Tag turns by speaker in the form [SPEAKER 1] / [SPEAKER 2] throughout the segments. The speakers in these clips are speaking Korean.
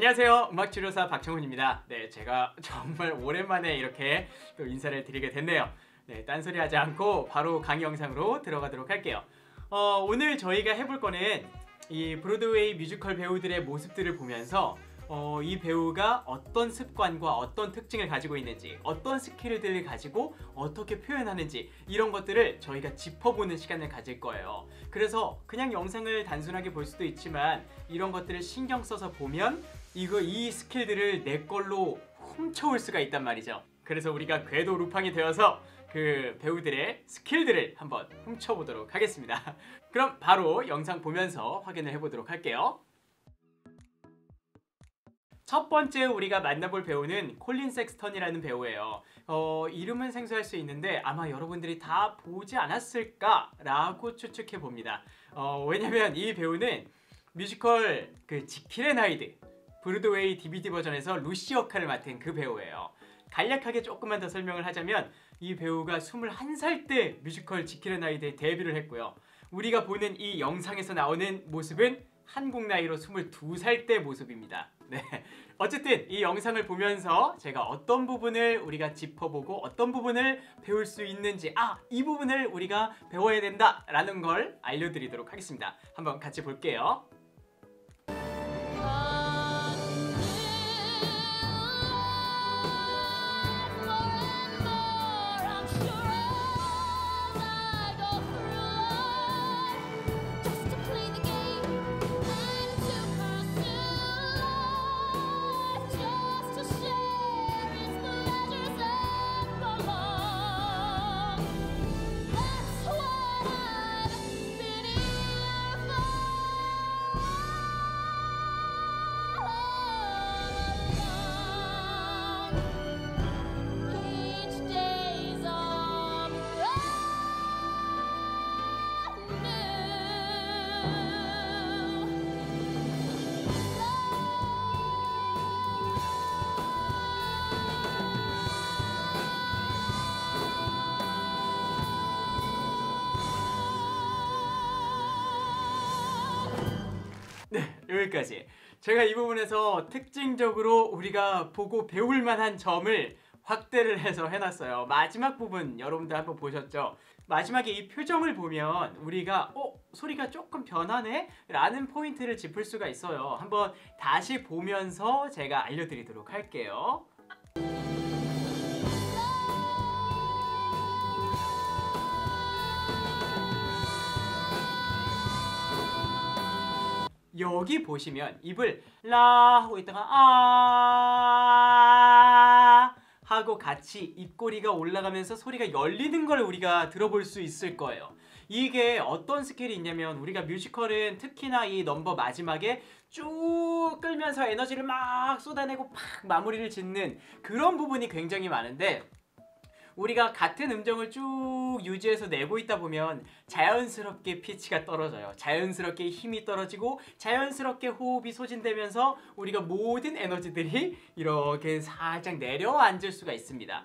[SPEAKER 1] 안녕하세요. 음악치료사 박정훈입니다. 네, 제가 정말 오랜만에 이렇게 또 인사를 드리게 됐네요. 네, 딴소리 하지 않고 바로 강의 영상으로 들어가도록 할게요. 오늘 저희가 해볼 거는 이 브로드웨이 뮤지컬 배우들의 모습들을 보면서 이 배우가 어떤 습관과 어떤 특징을 가지고 있는지, 어떤 스킬들을 가지고 어떻게 표현하는지, 이런 것들을 저희가 짚어보는 시간을 가질 거예요. 그래서 그냥 영상을 단순하게 볼 수도 있지만 이런 것들을 신경 써서 보면 이 스킬들을 내 걸로 훔쳐올 수가 있단 말이죠. 그래서 우리가 궤도 루팡이 되어서 그 배우들의 스킬들을 한번 훔쳐보도록 하겠습니다. 그럼 바로 영상 보면서 확인을 해보도록 할게요. 첫 번째 우리가 만나볼 배우는 콜린 섹스턴이라는 배우예요. 이름은 생소할 수 있는데 아마 여러분들이 다 보지 않았을까라고 추측해 봅니다. 왜냐면 이 배우는 뮤지컬 그 지킬 앤 하이드 브로드웨이 DVD 버전에서 루시 역할을 맡은 그 배우예요. 간략하게 조금만 더 설명을 하자면 이 배우가 21살 때 뮤지컬 지킬 앤 하이드에 데뷔를 했고요. 우리가 보는 이 영상에서 나오는 모습은 한국 나이로 22살 때 모습입니다. 네. 어쨌든 이 영상을 보면서 제가 어떤 부분을 우리가 짚어보고 어떤 부분을 배울 수 있는지, 이 부분을 우리가 배워야 된다 라는 걸 알려드리도록 하겠습니다. 한번 같이 볼게요. 네, 여기까지. 제가 이 부분에서 특징적으로 우리가 보고 배울 만한 점을 확대를 해서 해놨어요. 마지막 부분 여러분들 한번 보셨죠? 마지막에 이 표정을 보면 우리가 소리가 조금 변하네? 라는 포인트를 짚을 수가 있어요. 한번 다시 보면서 제가 알려드리도록 할게요. 여기 보시면 입을 라 하고 있다가 아 하고 같이 입꼬리가 올라가면서 소리가 열리는 걸 우리가 들어볼 수 있을 거예요. 이게 어떤 스킬이 있냐면 우리가 뮤지컬은 특히나 이 넘버 마지막에 쭉 끌면서 에너지를 막 쏟아내고 팍 마무리를 짓는 그런 부분이 굉장히 많은데, 우리가 같은 음정을 쭉 유지해서 내고 있다 보면 자연스럽게 피치가 떨어져요. 자연스럽게 힘이 떨어지고 자연스럽게 호흡이 소진되면서 우리가 모든 에너지들이 이렇게 살짝 내려앉을 수가 있습니다.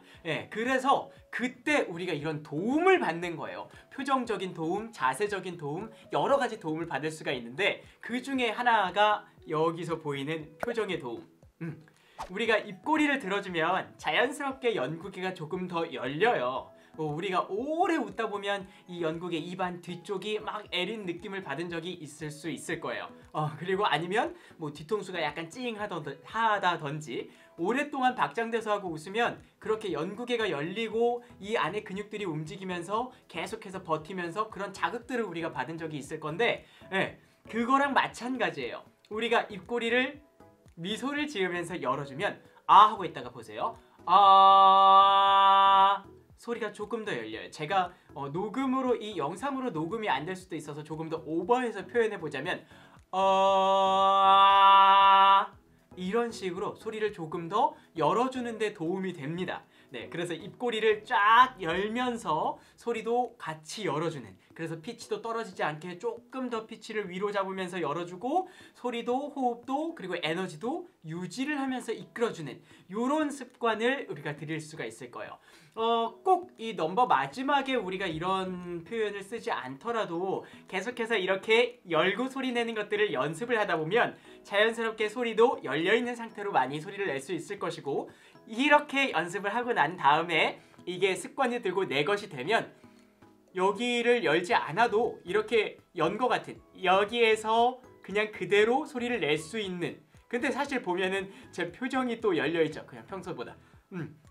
[SPEAKER 1] 그래서 그때 우리가 이런 도움을 받는 거예요. 표정적인 도움, 자세적인 도움, 여러 가지 도움을 받을 수가 있는데 그 중에 하나가 여기서 보이는 표정의 도움. 우리가 입꼬리를 들어주면 자연스럽게 연구개가 조금 더 열려요. 우리가 오래 웃다 보면 이 연구개 입안 뒤쪽이 막 애린 느낌을 받은 적이 있을 수 있을 거예요. 그리고 아니면 뭐 뒤통수가 약간 찡하다든지 오랫동안 박장대소 하고 웃으면 그렇게 연구개가 열리고 이 안에 근육들이 움직이면서 계속해서 버티면서 그런 자극들을 우리가 받은 적이 있을 건데, 그거랑 마찬가지예요. 우리가 입꼬리를 미소를 지으면서 열어주면 하고 있다가 보세요. 소리가 조금 더 열려요. 제가 녹음으로 이 영상으로 녹음이 안 될 수도 있어서 조금 더 오버해서 표현해 보자면 이런 식으로 소리를 조금 더 열어주는 데 도움이 됩니다. 네, 그래서 입꼬리를 쫙 열면서 소리도 같이 열어주는, 그래서 피치도 떨어지지 않게 조금 더 피치를 위로 잡으면서 열어주고 소리도 호흡도 그리고 에너지도 유지를 하면서 이끌어주는 이런 습관을 우리가 들일 수가 있을 거예요. 꼭 이 넘버 마지막에 우리가 이런 표현을 쓰지 않더라도 계속해서 이렇게 열고 소리 내는 것들을 연습을 하다 보면 자연스럽게 소리도 열려있는 상태로 많이 소리를 낼 수 있을 것이고, 이렇게 연습을 하고 난 다음에 이게 습관이 들고 내 것이 되면 여기를 열지 않아도 이렇게 연 것 같은, 여기에서 그냥 그대로 소리를 낼 수 있는, 근데 사실 보면은 제 표정이 또 열려있죠. 그냥 평소보다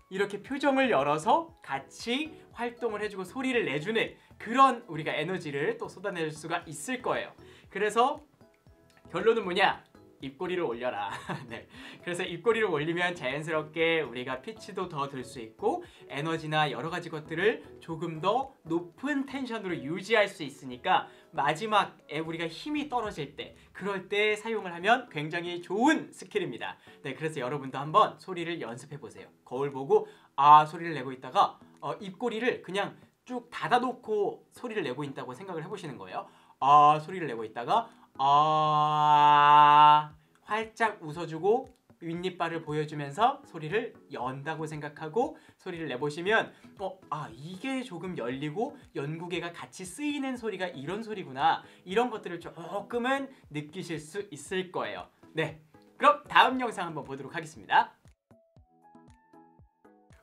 [SPEAKER 1] 이렇게 표정을 열어서 같이 활동을 해주고 소리를 내주는 그런 우리가 에너지를 또 쏟아낼 수가 있을 거예요. 그래서 결론은 뭐냐? 입꼬리를 올려라. 네. 그래서 입꼬리를 올리면 자연스럽게 우리가 피치도 더 들 수 있고 에너지나 여러 가지 것들을 조금 더 높은 텐션으로 유지할 수 있으니까 마지막에 우리가 힘이 떨어질 때, 그럴 때 사용을 하면 굉장히 좋은 스킬입니다. 네, 그래서 여러분도 한번 소리를 연습해 보세요. 거울 보고 소리를 내고 있다가 입꼬리를 그냥 쭉 닫아놓고 소리를 내고 있다고 생각을 해보시는 거예요. 소리를 내고 있다가 활짝 웃어주고 윗니빨을 보여주면서 소리를 연다고 생각하고 소리를 내보시면 이게 조금 열리고 연구개가 같이 쓰이는 소리가 이런 소리구나, 이런 것들을 조금은 느끼실 수 있을 거예요. 네, 그럼 다음 영상 한번 보도록 하겠습니다.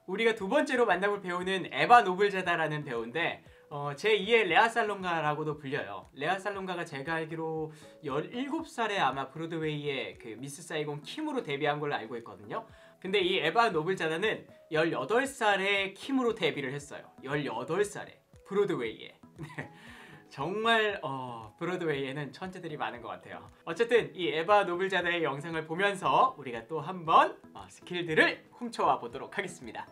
[SPEAKER 1] 우리가 두 번째로 만나볼 배우는 에바 노블자다라는 배우인데 제2의 레아 살롱가라고도 불려요. 레아 살롱가가 제가 알기로 17살에 아마 브로드웨이의 그 미스 사이공 킴으로 데뷔한 걸로 알고 있거든요. 근데 이 에바 노블자다는 18살에 킴으로 데뷔를 했어요. 18살에 브로드웨이에. 정말 브로드웨이에는 천재들이 많은 것 같아요. 어쨌든 이 에바 노블자다의 영상을 보면서 우리가 또 한번 스킬들을 훔쳐와 보도록 하겠습니다.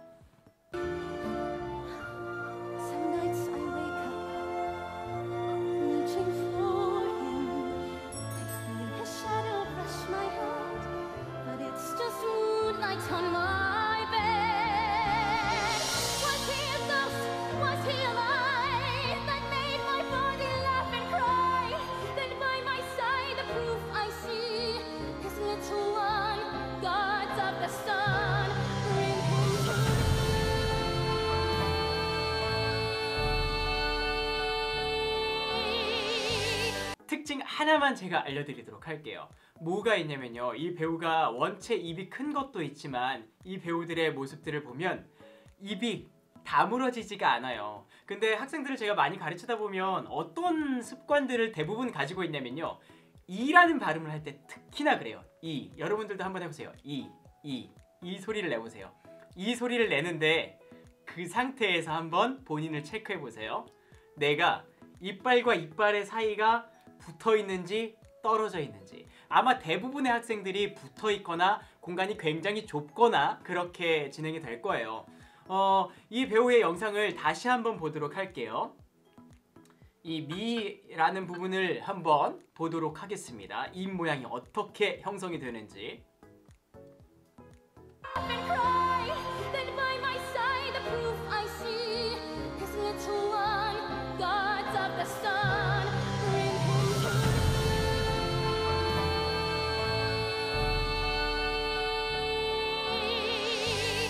[SPEAKER 1] 특징 하나만 제가 알려드리도록 할게요. 뭐가 있냐면요, 이 배우가 원체 입이 큰 것도 있지만 이 배우들의 모습들을 보면 입이 다물어지지가 않아요. 근데 학생들을 제가 많이 가르치다 보면 어떤 습관들을 대부분 가지고 있냐면요, 이라는 발음을 할 때 특히나 그래요. 이, 여러분들도 한번 해보세요. 이 소리를 내보세요. 이 소리를 내는데 그 상태에서 한번 본인을 체크해보세요. 내가 이빨과 이빨의 사이가 붙어 있는지 떨어져 있는지. 아마 대부분의 학생들이 붙어 있거나 공간이 굉장히 좁거나 그렇게 진행이 될 거예요. 이 배우의 영상을 다시 한번 보도록 할게요. 이 미라는 부분을 한번 보도록 하겠습니다. 입 모양이 어떻게 형성이 되는지.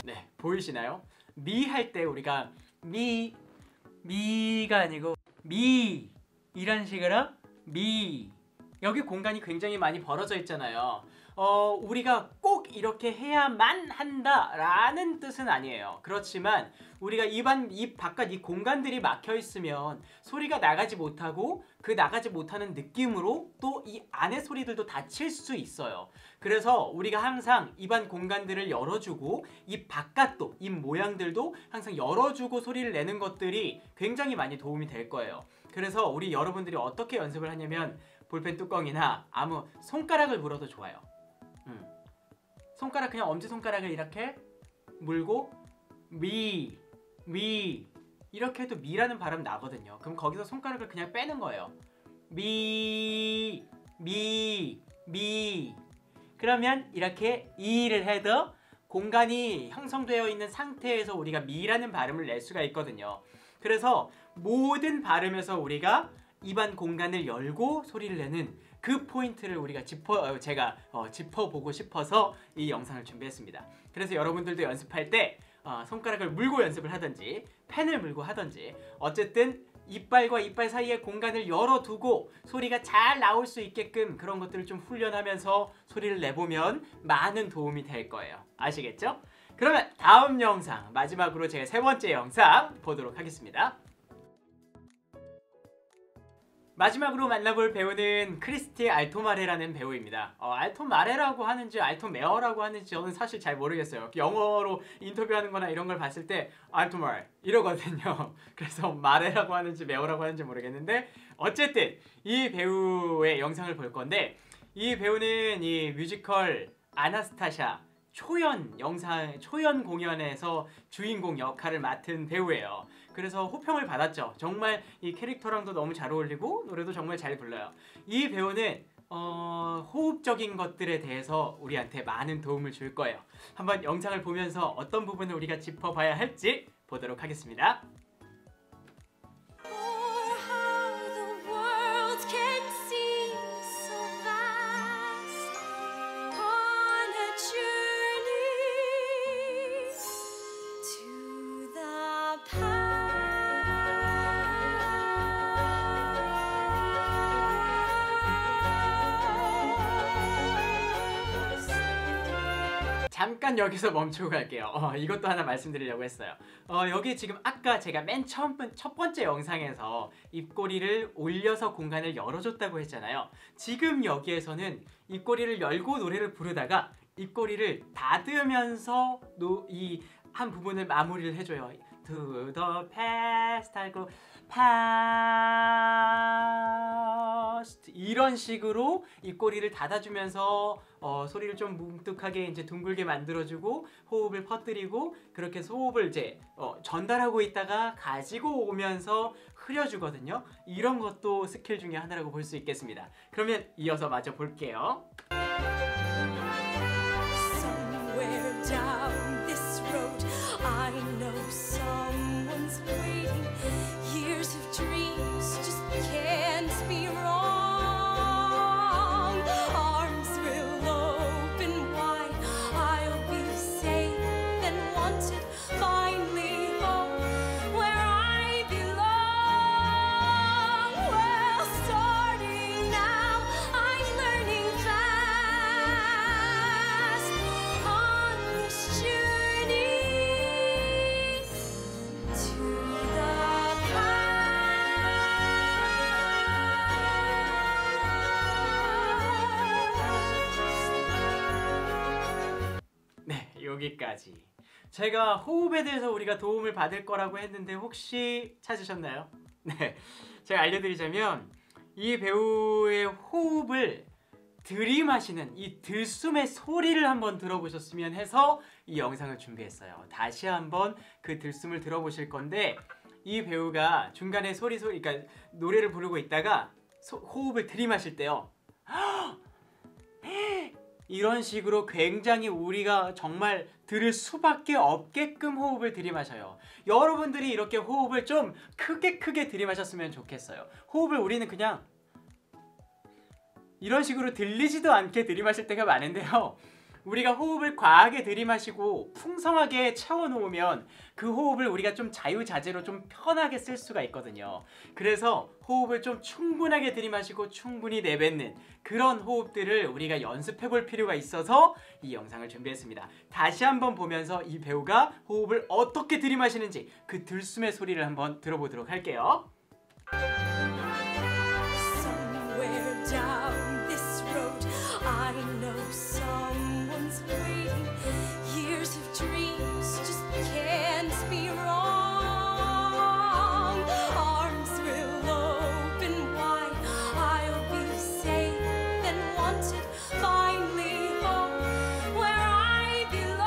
[SPEAKER 1] 네, 보이시나요? 미 할 때 우리가 미가 아니고 미 이런 식으로 미, 여기 공간이 굉장히 많이 벌어져 있잖아요. 우리가 꼭 이렇게 해야만 한다라는 뜻은 아니에요. 그렇지만 우리가 입 바깥 이 공간들이 막혀 있으면 소리가 나가지 못하고 그 나가지 못하는 느낌으로 또 이 안의 소리들도 닫힐 수 있어요. 그래서 우리가 항상 입안 공간들을 열어주고 입 바깥도, 입 모양들도 항상 열어주고 소리를 내는 것들이 굉장히 많이 도움이 될 거예요. 그래서 우리 여러분들이 어떻게 연습을 하냐면 볼펜 뚜껑이나 아무 손가락을 물어도 좋아요. 손가락, 그냥 엄지손가락을 이렇게 물고 미 이렇게 해도 미라는 발음 나거든요. 그럼 거기서 손가락을 그냥 빼는 거예요. 미 그러면 이렇게 이를 해도 공간이 형성되어 있는 상태에서 우리가 미라는 발음을 낼 수가 있거든요. 그래서 모든 발음에서 우리가 입안 공간을 열고 소리를 내는 그 포인트를 우리가 제가 짚어보고 싶어서 이 영상을 준비했습니다. 그래서 여러분들도 연습할 때 손가락을 물고 연습을 하든지 펜을 물고 하든지 어쨌든 이빨과 이빨 사이에 공간을 열어두고 소리가 잘 나올 수 있게끔 그런 것들을 좀 훈련하면서 소리를 내보면 많은 도움이 될 거예요. 아시겠죠? 그러면 다음 영상, 마지막으로 제 세 번째 영상 보도록 하겠습니다. 마지막으로 만나볼 배우는 크리스티 알토마레라는 배우입니다. 알토마레라고 하는지 알토메어라고 하는지 저는 사실 잘 모르겠어요. 영어로 인터뷰하는 거나 이런 걸 봤을 때 알토마레 이러거든요. 그래서 마레라고 하는지 메어라고 하는지 모르겠는데 어쨌든 이 배우의 영상을 볼 건데 이 배우는 이 뮤지컬 아나스타샤 초연 공연에서 주인공 역할을 맡은 배우예요. 그래서 호평을 받았죠. 정말 이 캐릭터랑도 너무 잘 어울리고 노래도 정말 잘 불러요. 이 배우는 호흡적인 것들에 대해서 우리한테 많은 도움을 줄 거예요. 한번 영상을 보면서 어떤 부분을 우리가 짚어봐야 할지 보도록 하겠습니다. 잠깐 여기서 멈추고 갈게요. 이것도 하나 말씀드리려고 했어요. 여기 지금 아까 제가 맨 첫 번째 영상에서 입꼬리를 올려서 공간을 열어줬다고 했잖아요. 지금 여기에서는 입꼬리를 열고 노래를 부르다가 입꼬리를 닫으면서 이 한 부분을 마무리를 해줘요. To the past 하고 past 이런 식으로 입꼬리를 닫아주면서 소리를 좀 뭉툭하게 이제 둥글게 만들어주고 호흡을 퍼뜨리고 그렇게 해서 호흡을 이제 전달하고 있다가 가지고 오면서 흐려주거든요. 이런 것도 스킬 중에 하나라고 볼 수 있겠습니다. 그러면 이어서 마저 볼게요. Somewhere down this road I know someone's waiting. Years of dreams just can't be wrong. Arms will open wide. I'll be safe and wanted. Finally home where I belong. Well, starting now, I'm learning fast on this journey to the 네, 여기까지. 제가 호흡에 대해서 우리가 도움을 받을 거라고 했는데 혹시 찾으셨나요? 네, 제가 알려드리자면 이 배우의 호흡을 들이마시는 이 들숨의 소리를 한번 들어보셨으면 해서 이 영상을 준비했어요. 다시 한번 그 들숨을 들어보실 건데 이 배우가 중간에 그러니까 노래를 부르고 있다가 호흡을 들이마실 때요. 이런 식으로 굉장히 우리가 정말 들을 수밖에 없게끔 호흡을 들이마셔요. 여러분들이 이렇게 호흡을 좀 크게 들이마셨으면 좋겠어요. 호흡을 우리는 그냥 이런 식으로 들리지도 않게 들이마실 때가 많은데요. 우리가 호흡을 과하게 들이마시고 풍성하게 채워놓으면 그 호흡을 우리가 좀 자유자재로 좀 편하게 쓸 수가 있거든요. 그래서 호흡을 좀 충분하게 들이마시고 충분히 내뱉는 그런 호흡들을 우리가 연습해 볼 필요가 있어서 이 영상을 준비했습니다. 다시 한번 보면서 이 배우가 호흡을 어떻게 들이마시는지 그 들숨의 소리를 한번 들어보도록 할게요. Somewhere down this road I know someone's waiting. Years of dreams just can't be wrong. Arms will open wide. I'll be safe and wanted. Finally home where I belong.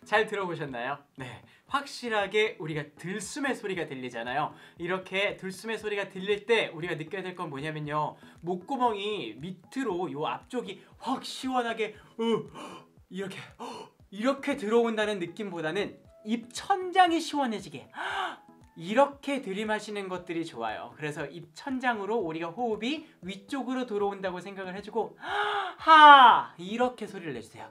[SPEAKER 1] 잘 들어보셨나요? 네. 확실하게 우리가 들숨의 소리가 들리잖아요. 이렇게 들숨의 소리가 들릴 때 우리가 느껴야 될 건 뭐냐면요. 목구멍이 밑으로 요 앞쪽이 확 시원하게 이렇게 들어온다는 느낌보다는 입 천장이 시원해지게 이렇게 들이마시는 것들이 좋아요. 그래서 입 천장으로 우리가 호흡이 위쪽으로 들어온다고 생각을 해주고 하 이렇게 소리를 내주세요.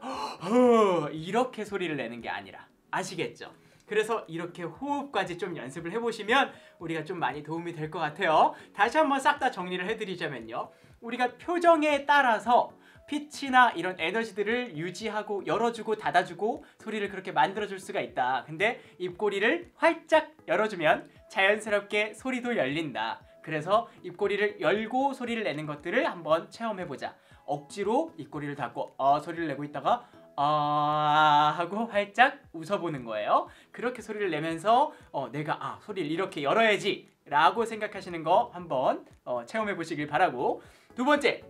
[SPEAKER 1] 이렇게 소리를 내는 게 아니라 아시겠죠? 그래서 이렇게 호흡까지 좀 연습을 해보시면 우리가 좀 많이 도움이 될 것 같아요. 다시 한번 싹 다 정리를 해드리자면요. 우리가 표정에 따라서 피치나 이런 에너지들을 유지하고 열어주고 닫아주고 소리를 그렇게 만들어줄 수가 있다. 근데 입꼬리를 활짝 열어주면 자연스럽게 소리도 열린다. 그래서 입꼬리를 열고 소리를 내는 것들을 한번 체험해보자. 억지로 입꼬리를 닫고 소리를 내고 있다가 하고 활짝 웃어보는 거예요. 그렇게 소리를 내면서 내가 소리를 이렇게 열어야지 라고 생각하시는 거 한번 체험해 보시길 바라고, 두 번째,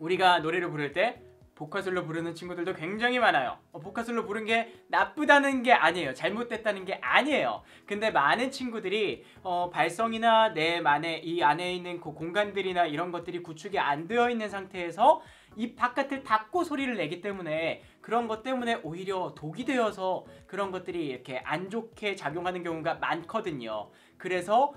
[SPEAKER 1] 우리가 노래를 부를 때 복화술로 부르는 친구들도 굉장히 많아요. 복화술로 부른 게 나쁘다는 게 아니에요. 잘못됐다는 게 아니에요. 근데 많은 친구들이 발성이나 이 안에 있는 그 공간들이나 이런 것들이 구축이 안 되어 있는 상태에서 입 바깥을 닫고 소리를 내기 때문에 그런 것 때문에 오히려 독이 되어서 그런 것들이 이렇게 안 좋게 작용하는 경우가 많거든요. 그래서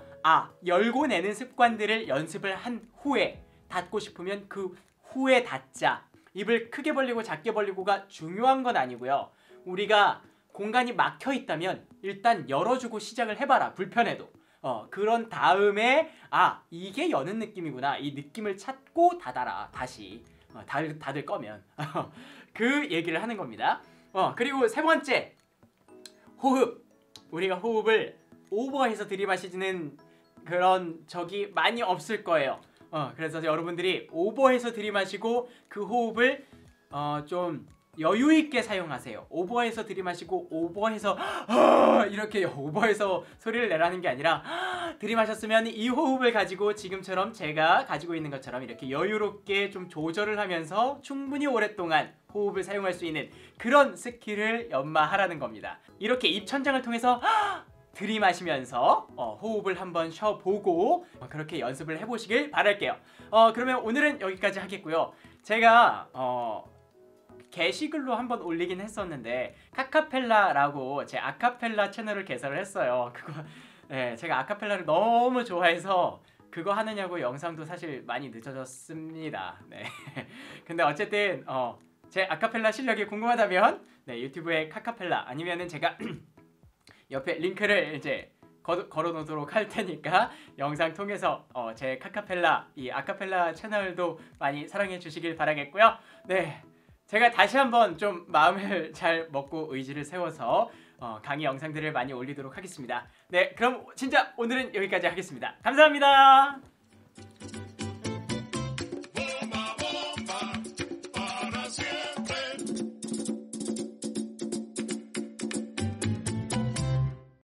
[SPEAKER 1] 열고 내는 습관들을 연습을 한 후에 닫고 싶으면 그 후에 닫자. 입을 크게 벌리고 작게 벌리고가 중요한 건 아니고요. 우리가 공간이 막혀 있다면 일단 열어주고 시작을 해봐라. 불편해도. 그런 다음에 이게 여는 느낌이구나. 이 느낌을 찾고 닫아라. 다시. 닫을 거면. 그 얘기를 하는 겁니다. 그리고 세 번째, 호흡. 우리가 호흡을 오버해서 들이마시는 그런 적이 많이 없을 거예요. 그래서 여러분들이 오버해서 들이마시고 그 호흡을 좀 여유있게 사용하세요. 오버해서 들이마시고 오버해서 이렇게 오버해서 소리를 내라는 게 아니라 들이마셨으면 이 호흡을 가지고 지금처럼 제가 가지고 있는 것처럼 이렇게 여유롭게 좀 조절을 하면서 충분히 오랫동안 호흡을 사용할 수 있는 그런 스킬을 연마하라는 겁니다. 이렇게 입천장을 통해서 들이마시면서 호흡을 한번 쉬어보고 그렇게 연습을 해보시길 바랄게요. 그러면 오늘은 여기까지 하겠고요. 제가 게시글로 한번 올리긴 했었는데 카카펠라라고 제 아카펠라 채널을 개설을 했어요. 제가 아카펠라를 너무 좋아해서 그거 하느냐고 영상도 사실 많이 늦어졌습니다. 네. 근데 어쨌든 제 아카펠라 실력이 궁금하다면 유튜브에 카카펠라 아니면은 제가 옆에 링크를 이제 걸어 놓도록 할 테니까 영상 통해서 제 카카펠라 이 아카펠라 채널도 많이 사랑해 주시길 바라겠고요. 네, 제가 다시 한번 좀 마음을 잘 먹고 의지를 세워서 강의 영상들을 많이 올리도록 하겠습니다. 네, 그럼 진짜 오늘은 여기까지 하겠습니다. 감사합니다.